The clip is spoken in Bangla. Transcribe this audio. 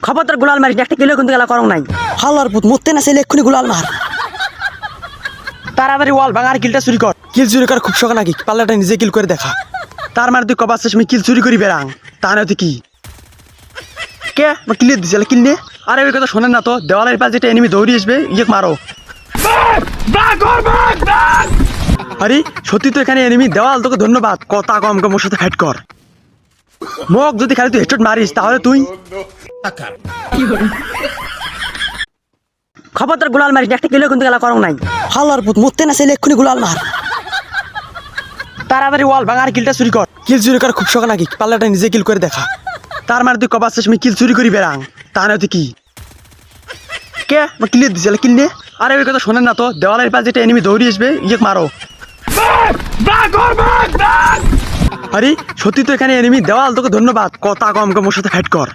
খবরদার গুলাল মারিস একটা কিলো কিন্তু গেলা করং নাই হালার পুত মরতে না চাইলে এক্ষুনি গুলাল মার। তাড়াতাড়ি ওয়াল ভাঙা আর কিলটা চুরি কর। কিল চুরি করার খুব শখ নাকি? পাল্লাটা নিজে কিল করে দেখা। তার মানে তুই কবার শেষ কিল চুরি করি বেড়াং তা নয় কি কে কিলে দিছিল কিল নে। আরে ওই কথা শোনেন না তো, দেওয়ালের পাশে যেটা এনিমি দৌড়ি আসবে ইয়ে মারো। আরে সত্যি তো এখানে এনিমি। দেওয়াল তোকে ধন্যবাদ, কথা কম কম ওর সাথে ফাইট কর। মোক যদি খালি তুই হেডশট মারিস তাহলে তুই খবরদার গুলাল মারিস একটা কিলো কিন্তু গেলা করং নাই হালার পুত মরতে না চাইলে এক্ষুনি গুলাল মার। তাড়াতাড়ি ওয়াল ভাঙা আর কিলটা চুরি কর। কিল চুরি করার খুব শখ নাকি? পাল্লাটা নিজে কিল করে দেখা। তার মানে তুই কবার শেষ কিল চুরি করি বেড়াং তা নয় কি কে কিলে দিছিল কিল নে। আরে ওই কথা শোনেন না তো, দেওয়ালের পাশে যেটা এনিমি দৌড়ি আসবে ইয়ে মারো। আরে সত্যি তো এখানে এনিমি। দেওয়াল তোকে ধন্যবাদ, কথা কম কম ওর সাথে ফাইট কর।